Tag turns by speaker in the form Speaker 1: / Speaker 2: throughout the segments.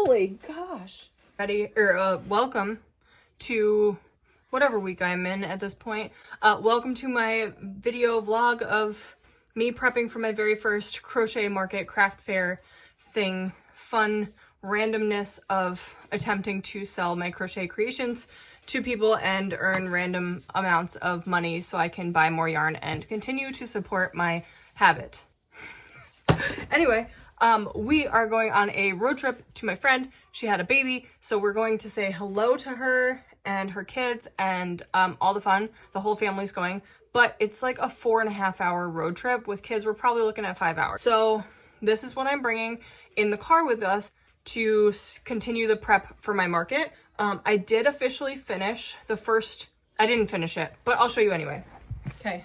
Speaker 1: Holy gosh. Welcome to whatever week I'm in at this point. Welcome to my video vlog of me prepping for my very first crochet market craft fair thing. Fun randomness of attempting to sell my crochet creations to people and earn random amounts of money so I can buy more yarn and continue to support my habit. Anyway, we are going on a road trip to my friend. She had a baby, so we're going to say hello to her and her kids and all the fun. The whole family's going, but it's like a 4.5 hour road trip. With kids, we're probably looking at 5 hours. So this is what I'm bringing in the car with us to continue the prep for my market. I did officially finish the first, I didn't finish it, but I'll show you anyway. Okay.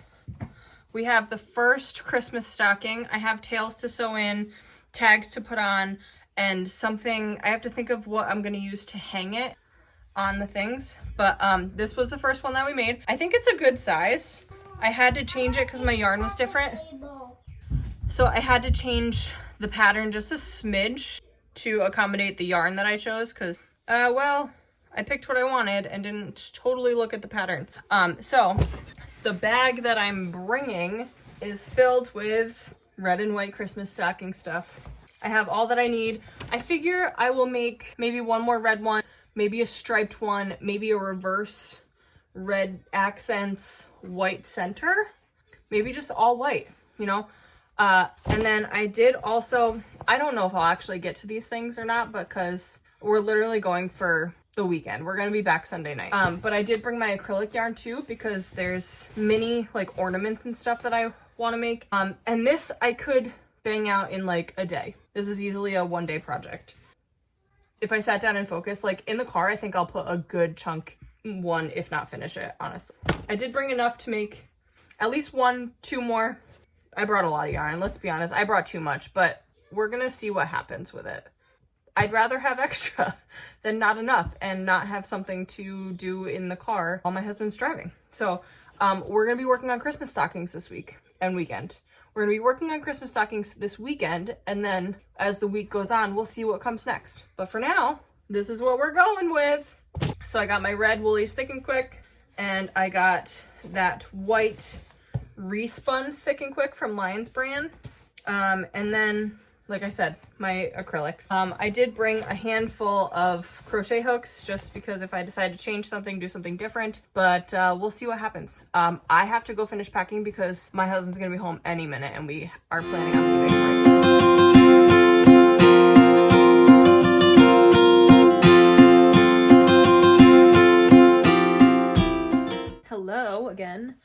Speaker 1: We have the first Christmas stocking. I have tails to sew in, tags to put on, and something, I have to think of what I'm gonna use to hang it on the things. But this was the first one that we made. I think it's a good size. I had to change it because my yarn was different. So I had to change the pattern just a smidge to accommodate the yarn that I chose because, well, I picked what I wanted and didn't totally look at the pattern. So the bag that I'm bringing is filled with red and white Christmas stocking stuff. I have all that I need. I figure I will make maybe one more red one, maybe a striped one, maybe a reverse red accents, white center, maybe just all white, you know? And then I did also, I don't know if I'll actually get to these things or not because we're literally going for the weekend. We're gonna be back Sunday night. But I did bring my acrylic yarn too because there's mini like ornaments and stuff that I want to make. And this I could bang out in like a day. This is easily a 1-day project. If I sat down and focused, like in the car, I think I'll put a good chunk one, if not finish it, honestly. I did bring enough to make at least 1-2 more. I brought a lot of yarn, let's be honest. I brought too much, but we're gonna see what happens with it. I'd rather have extra than not enough and not have something to do in the car while my husband's driving. So we're gonna be working on Christmas stockings this week and weekend. We're gonna be working on Christmas stockings this weekend, and then as the week goes on, we'll see what comes next. But for now, this is what we're going with. So I got my red Woolies Thick and Quick, and I got that white Respun Thick and Quick from Lions brand. And then, like I said, my acrylics. I did bring a handful of crochet hooks just because if I decide to change something, do something different, but we'll see what happens. I have to go finish packing because my husband's gonna be home any minute and we are planning on leaving right. Hello again.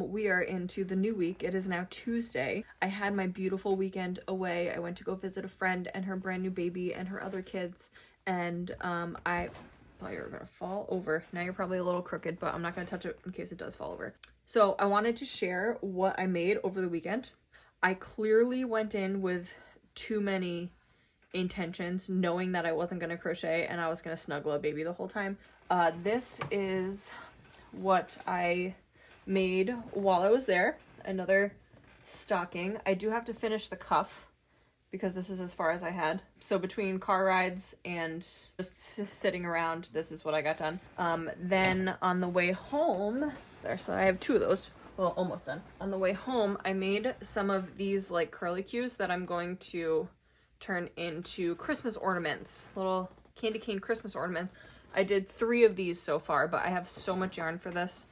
Speaker 1: We are into the new week. It is now Tuesday. I had my beautiful weekend away. I went to go visit a friend and her brand new baby and her other kids. And I thought you were gonna fall over. Now you're probably a little crooked, but I'm not gonna touch it in case it does fall over. So I wanted to share what I made over the weekend. I clearly went in with too many intentions, knowing that I wasn't gonna crochet and I was gonna snuggle a baby the whole time. This is what I made while I was there. Another stocking. I do have to finish the cuff because this is as far as I had. So between car rides and just sitting around, this is what I got done. Then on the way home, so I have 2 of those. Well, almost done. On the way home, I made some of these like curly cues that I'm going to turn into Christmas ornaments, little candy cane Christmas ornaments. I did 3 of these so far, but I have so much yarn for this.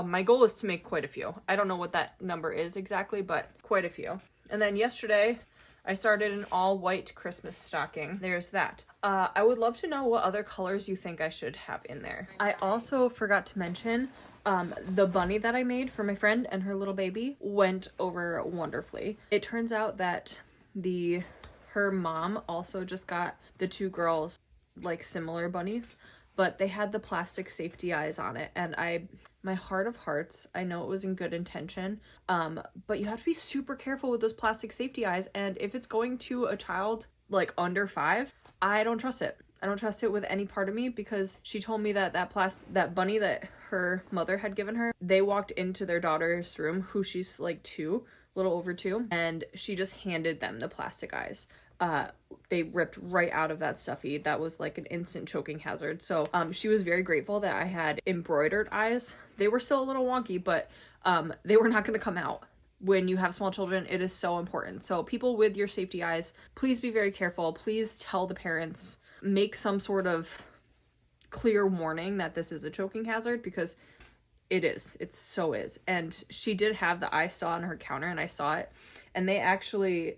Speaker 1: My goal is to make quite a few. I don't know what that number is exactly, but quite a few. And then yesterday, I started an all white Christmas stocking. There's that. I would love to know what other colors you think I should have in there. I also forgot to mention the bunny that I made for my friend and her little baby went over wonderfully. It turns out that her mom also just got the 2 girls like similar bunnies, but they had the plastic safety eyes on it, and my heart of hearts, I know it was in good intention, but you have to be super careful with those plastic safety eyes, and if it's going to a child like under 5, I don't trust it. I don't trust it with any part of me because she told me that that bunny that her mother had given her, they walked into their daughter's room, who she's like 2, a little over 2, and she just handed them the plastic eyes. they ripped right out of that stuffy. That was like an instant choking hazard. So she was very grateful that I had embroidered eyes. They were still a little wonky, but they were not going to come out. When you have small children, it is so important. So people with your safety eyes, please be very careful. Please tell the parents, make some sort of clear warning that this is a choking hazard, because it so is. And she did have the eye still on her counter, and I saw it, and they actually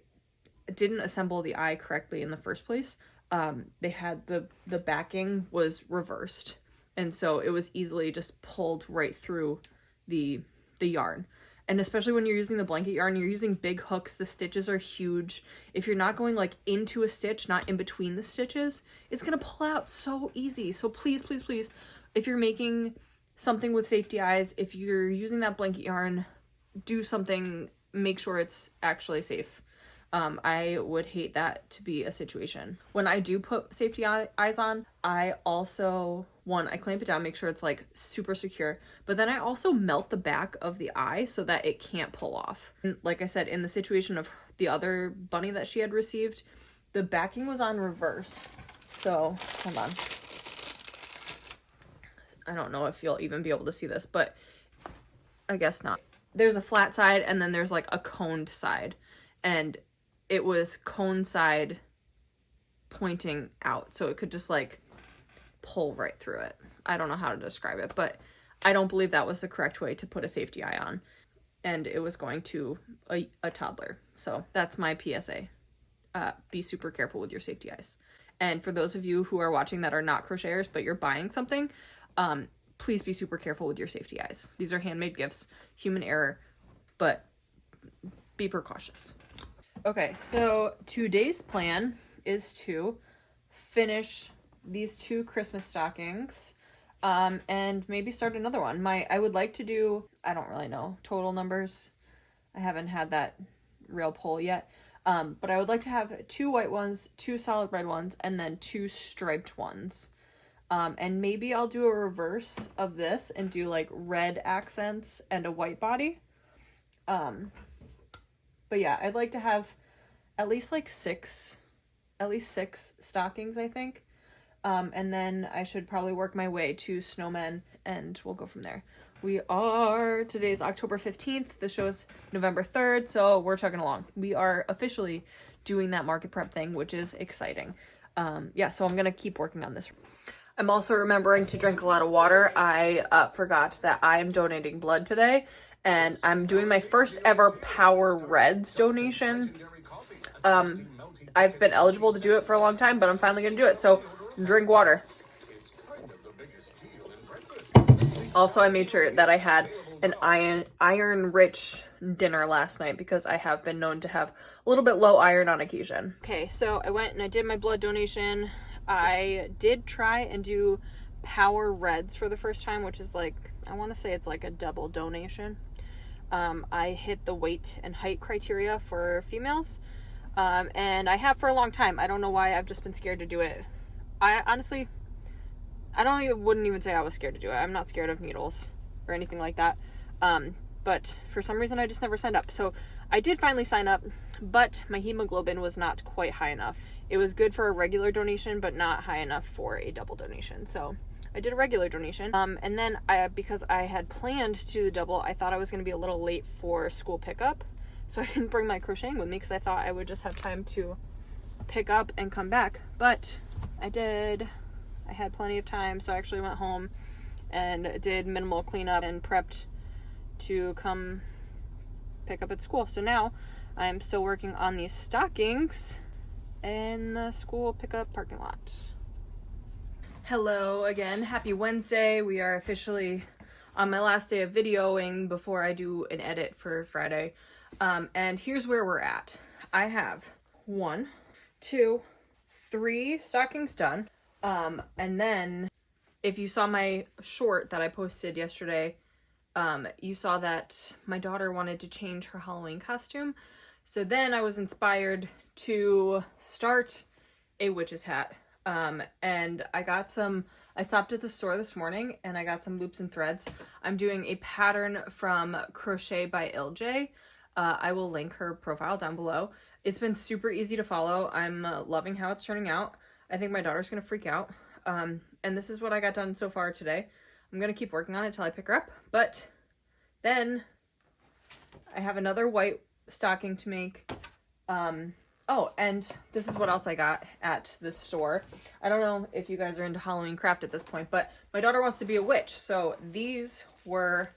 Speaker 1: didn't assemble the eye correctly in the first place. They had the backing was reversed, and so it was easily just pulled right through the yarn. And especially when you're using the blanket yarn, you're using big hooks, the stitches are huge. If you're not going like into a stitch, not in between the stitches, it's gonna pull out so easy. So please, please, please, if you're making something with safety eyes, if you're using that blanket yarn, do something, make sure it's actually safe. I would hate that to be a situation. When I do put safety eyes on, I also, I clamp it down, make sure it's like super secure, but then I also melt the back of the eye so that it can't pull off. And like I said, in the situation of the other bunny that she had received, the backing was on reverse. So, hold on. I don't know if you'll even be able to see this, but I guess not. There's a flat side and then there's like a coned side, and it was cone side pointing out, so it could just like pull right through it. I don't know how to describe it, but I don't believe that was the correct way to put a safety eye on, and it was going to a toddler. So that's my PSA. Be super careful with your safety eyes. And for those of you who are watching that are not crocheters but you're buying something, please be super careful with your safety eyes. These are handmade gifts, human error, but be precautious. Okay, so today's plan is to finish these 2 Christmas stockings, and maybe start another one. I would like to do, I don't really know total numbers. I haven't had that real poll yet. But I would like to have 2 white ones, 2 solid red ones, and then 2 striped ones. And maybe I'll do a reverse of this and do like red accents and a white body. But yeah, I'd like to have at least like 6 stockings, I think. And then I should probably work my way to snowmen, and we'll go from there. Today's October 15th. The show's November 3rd, so we're chugging along. We are officially doing that market prep thing, which is exciting. Yeah, so I'm gonna keep working on this. I'm also remembering to drink a lot of water. I forgot that I'm donating blood today, and I'm doing my first ever Power Reds donation. I've been eligible to do it for a long time, but I'm finally gonna do it, so drink water. Also, I made sure that I had an iron-rich dinner last night, because I have been known to have a little bit low iron on occasion. Okay, so I went and I did my blood donation. I did try and do Power Reds for the first time, which is like, I want to say it's like a double donation. I hit the weight and height criteria for females, and I have for a long time. I don't know why, I've just been scared to do it. I honestly, wouldn't even say I was scared to do it. I'm not scared of needles or anything like that. But for some reason I just never signed up. So I did finally sign up, but my hemoglobin was not quite high enough. It was good for a regular donation, but not high enough for a double donation. So I did a regular donation. And then because I had planned to do the double, I thought I was going to be a little late for school pickup. So I didn't bring my crocheting with me, because I thought I would just have time to pick up and come back. But I did. I had plenty of time, so I actually went home and did minimal cleanup and prepped to come pick up at school. So now I'm still working on these stockings in the school pickup parking lot. Hello again, happy Wednesday. We are officially on my last day of videoing before I do an edit for Friday. And here's where we're at. I have 1, 2, 3 stockings done. And then if you saw my short that I posted yesterday, you saw that my daughter wanted to change her Halloween costume. So then I was inspired to start a witch's hat. And I stopped at the store this morning and I got some loops and threads. I'm doing a pattern from Crochet by LJ. I will link her profile down below. It's been super easy to follow. I'm loving how it's turning out. I think my daughter's gonna freak out. And this is what I got done so far today. I'm gonna keep working on it till I pick her up, but then I have another white stocking to make. Oh, and this is what else I got at this store. I don't know if you guys are into Halloween craft at this point, but my daughter wants to be a witch. So these were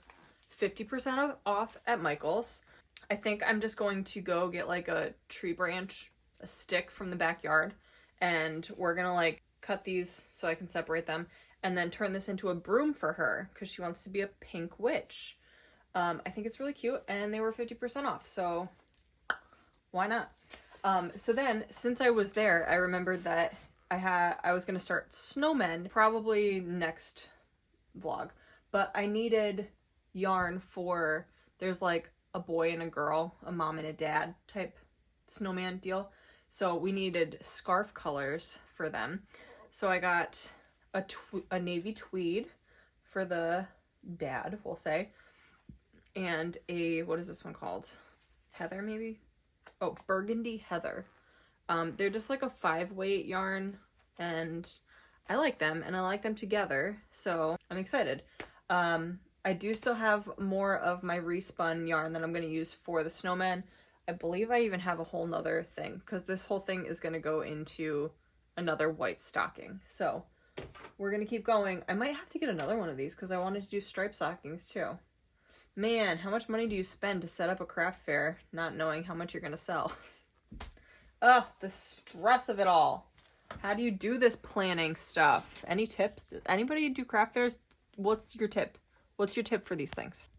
Speaker 1: 50% off at Michael's. I think I'm just going to go get like a tree branch, a stick from the backyard, and we're gonna like cut these so I can separate them and then turn this into a broom for her because she wants to be a pink witch. I think it's really cute, and they were 50% off, so why not? So then, since I was there, I remembered that I was going to start snowmen probably next vlog, but I needed yarn for, there's like a boy and a girl, a mom and a dad type snowman deal. So we needed scarf colors for them. So I got a navy tweed for the dad, we'll say, and a, what is this one called? Heather, maybe? Oh, burgundy heather. They're just like a 5-weight yarn, and I like them, and I like them together, so I'm excited. I do still have more of my respun yarn that I'm going to use for the snowman. I believe I even have a whole nother thing, because this whole thing is going to go into another white stocking. So we're going to keep going. I might have to get another one of these, because I wanted to do striped stockings too. Man, how much money do you spend to set up a craft fair, not knowing how much you're going to sell? Ugh, the stress of it all. How do you do this planning stuff? Any tips? Does anybody do craft fairs? What's your tip? What's your tip for these things?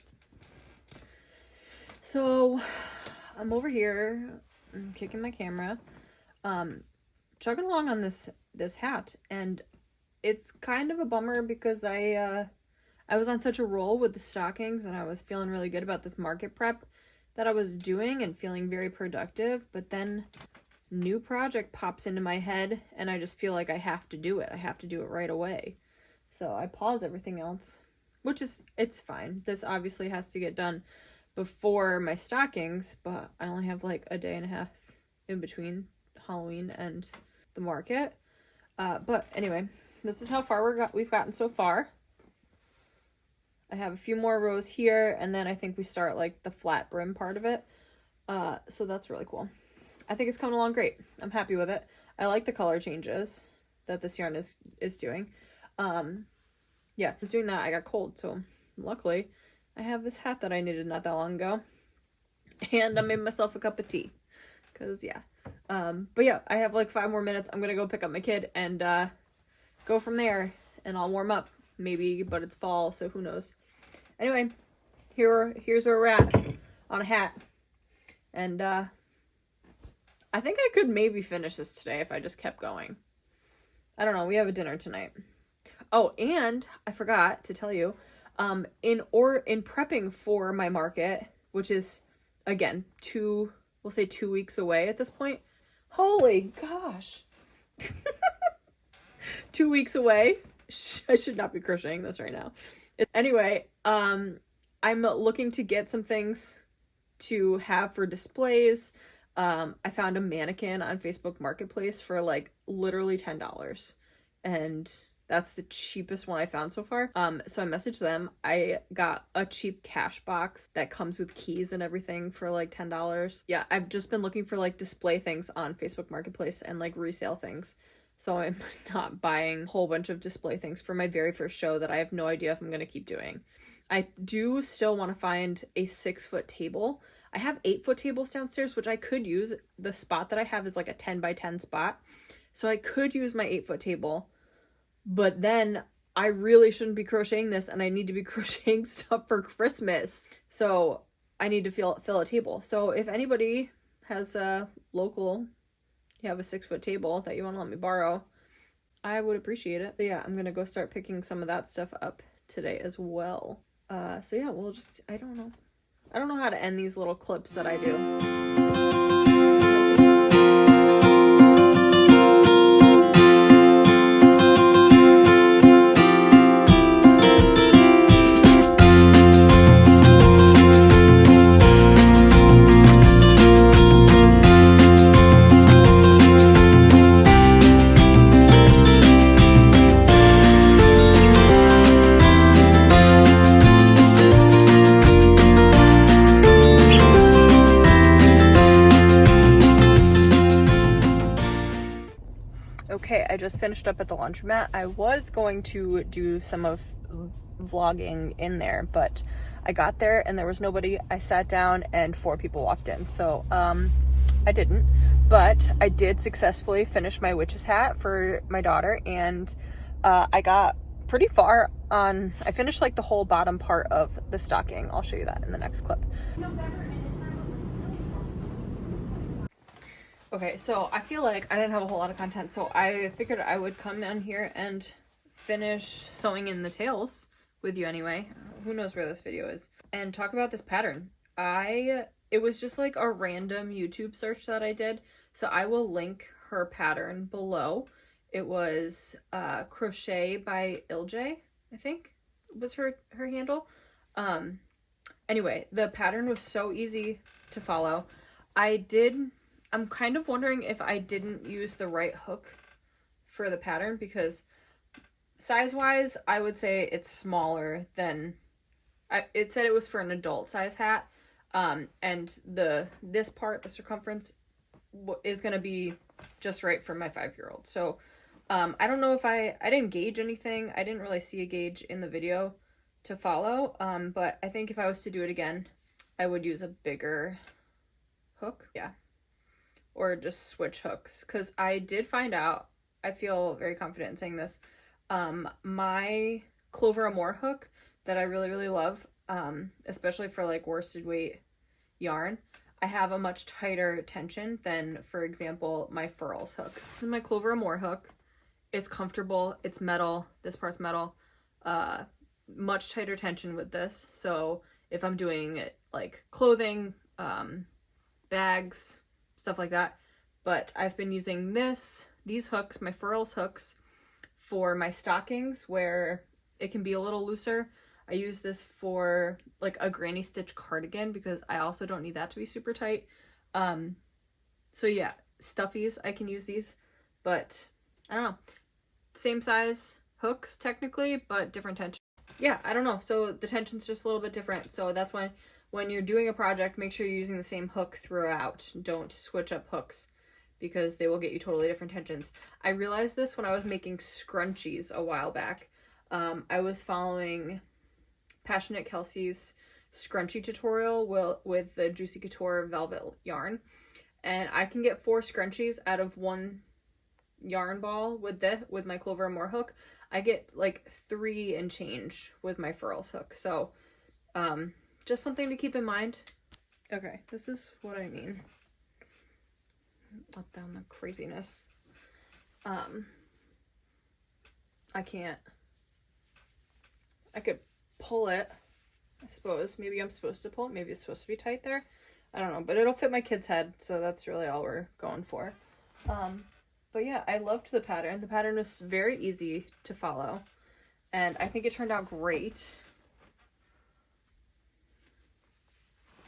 Speaker 1: So, I'm over here, I'm kicking my camera, chugging along on this hat, and it's kind of a bummer because I was on such a roll with the stockings, and I was feeling really good about this market prep that I was doing and feeling very productive, but then new project pops into my head and I just feel like I have to do it. I have to do it right away. So I pause everything else, which is, it's fine. This obviously has to get done before my stockings, but I only have like a day and a half in between Halloween and the market. But anyway, this is how far we've gotten so far. I have a few more rows here, and then I think we start like the flat brim part of it. So that's really cool. I think it's coming along great. I'm happy with it. I like the color changes that this yarn is doing. Yeah, I was doing that. I got cold, so luckily I have this hat that I needed not that long ago. And I made myself a cup of tea. Cause yeah. But yeah, I have like 5 more minutes. I'm gonna go pick up my kid and go from there, and I'll warm up. Maybe, but it's fall, so who knows. Anyway, here's where we're at on a hat. And I think I could maybe finish this today if I just kept going. I don't know, we have a dinner tonight. Oh, and I forgot to tell you, in prepping for my market, which is again we'll say 2 weeks away at this point. Holy gosh. 2 weeks away. I should not be crocheting this right now. Anyway, I'm looking to get some things to have for displays. I found a mannequin on Facebook Marketplace for like literally $10, and that's the cheapest one I found so far. So I messaged them. I got a cheap cash box that comes with keys and everything for like $10. Yeah, I've just been looking for like display things on Facebook Marketplace and like resale things. So I'm not buying a whole bunch of display things for my very first show that I have no idea if I'm going to keep doing. I do still want to find a 6-foot table. I have 8-foot tables downstairs, which I could use. The spot that I have is like a 10 by 10 spot. So I could use my 8-foot table, but then I really shouldn't be crocheting this, and I need to be crocheting stuff for Christmas. So I need to fill a table. So if anybody has a local, you have a 6-foot table that you want to let me borrow, I would appreciate it. So yeah, I'm gonna go start picking some of that stuff up today as well. So yeah, we'll just, I don't know how to end these little clips that I do. Okay, I just finished up at the laundromat. I was going to do some of vlogging in there, but I got there and there was nobody. I sat down and 4 people walked in, so I didn't, but I did successfully finish my witch's hat for my daughter, and I got pretty far on. I finished like the whole bottom part of the stocking. I'll show you that in the next clip. Okay, so I feel like I didn't have a whole lot of content, so I figured I would come in here and finish sewing in the tails with you anyway. Who knows where this video is? And talk about this pattern. It was just like a random YouTube search that I did, so I will link her pattern below. It was Crochet by Ilj, I think was her handle. Anyway, the pattern was so easy to follow. I'm kind of wondering if I didn't use the right hook for the pattern, because size-wise, I would say it's smaller than... it said it was for an adult size hat, and this part, the circumference, is going to be just right for my 5-year-old. So I don't know if I didn't gauge anything. I didn't really see a gauge in the video to follow, but I think if I was to do it again, I would use a bigger hook. Yeah. Or just switch hooks, because I did find out, I feel very confident in saying this, my Clover Amore hook that I really, really love, especially for like worsted weight yarn, I have a much tighter tension than, for example, my Furls hooks. This is my Clover Amore hook. It's comfortable, it's metal, this part's metal, much tighter tension with this, so if I'm doing like clothing, bags, stuff like that. But I've been using these hooks, my Furls hooks, for my stockings where it can be a little looser. I use this for like a granny stitch cardigan because I also don't need that to be super tight. So yeah, stuffies, I can use these, but I don't know. Same size hooks technically, but different tension. Yeah, I don't know. So the tension's just a little bit different. So that's why when you're doing a project, make sure you're using the same hook throughout. Don't switch up hooks because they will get you totally different tensions. I realized this when I was making scrunchies a while back. I was following Passionate Kelsey's scrunchie tutorial with the Juicy Couture velvet yarn, and I can get 4 scrunchies out of 1 yarn ball with my Clover Amore hook. I get like 3 and change with my Furls hook. So just something to keep in mind. Okay, this is what I mean. Let down the craziness. I can't. I could pull it, I suppose. Maybe I'm supposed to pull it. Maybe it's supposed to be tight there. I don't know, but it'll fit my kid's head, so that's really all we're going for. But yeah, I loved the pattern. The pattern was very easy to follow, and I think it turned out great.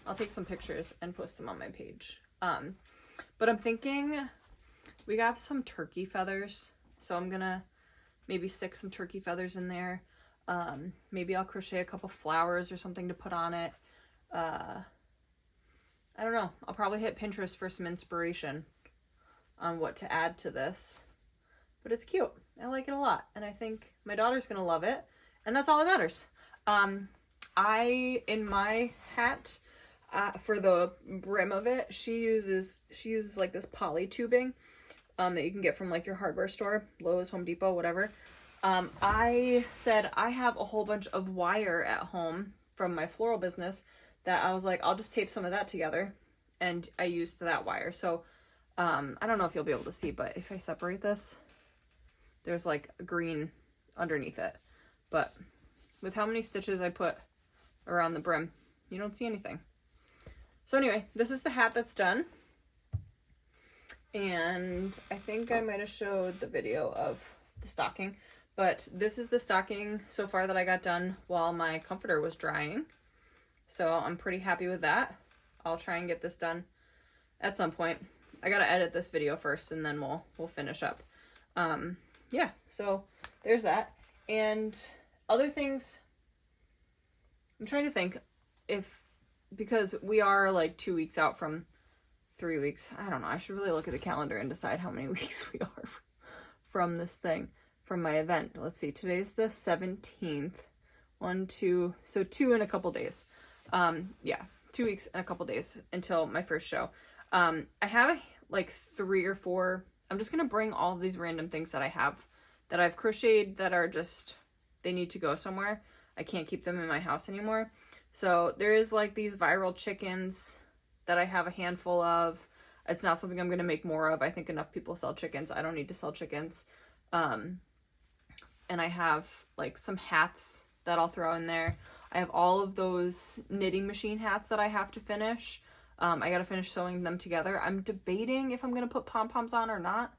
Speaker 1: I'll take some pictures and post them on my page. But I'm thinking we got some turkey feathers, so I'm gonna maybe stick some turkey feathers in there. Maybe I'll crochet a couple flowers or something to put on it. I don't know. I'll probably hit Pinterest for some inspiration on what to add to this. But it's cute. I like it a lot. And I think my daughter's gonna love it. And that's all that matters. In my hat, for the brim of it, she uses like this poly tubing that you can get from like your hardware store, Lowe's, Home Depot, whatever. I said I have a whole bunch of wire at home from my floral business that I was like, I'll just tape some of that together, and I used that wire. So I don't know if you'll be able to see, but if I separate this, there's like green underneath it. But with how many stitches I put around the brim, you don't see anything. So anyway, this is the hat that's done. And I think I might have showed the video of the stocking, but this is the stocking so far that I got done while my comforter was drying. So I'm pretty happy with that. I'll try and get this done at some point. I gotta edit this video first and then we'll finish up. Yeah, so there's that. And other things, I'm trying to think because we are like 2 weeks out from 3 weeks. I don't know. I should really look at the calendar and decide how many weeks we are from this thing, from my event. Let's see, today's the 17th. 1, 2, so 2 in a couple days. Yeah, 2 weeks and a couple days until my first show. I have like 3 or 4. I'm just gonna bring all of these random things that I have, that I've crocheted, that are just, they need to go somewhere. I can't keep them in my house anymore. So there is like these viral chickens that I have a handful of. It's not something I'm gonna make more of. I think enough people sell chickens. I don't need to sell chickens. And I have like some hats that I'll throw in there. I have all of those knitting machine hats that I have to finish. I gotta finish sewing them together. I'm debating if I'm gonna put pom-poms on or not.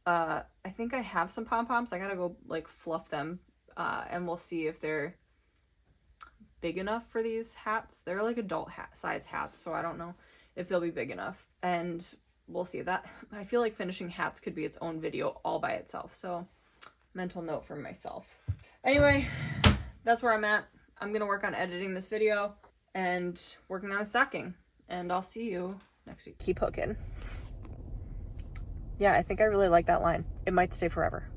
Speaker 1: I think I have some pom-poms. I gotta go like fluff them, and we'll see if they're big enough for these hats. They're like adult size hats, so I don't know if they'll be big enough. And we'll see. That, I feel like finishing hats could be its own video all by itself. So mental note for myself. Anyway, that's where I'm at. I'm gonna work on editing this video and working on the stocking, and I'll see you next week. Keep hooking. Yeah, I think I really like that line. It might stay forever.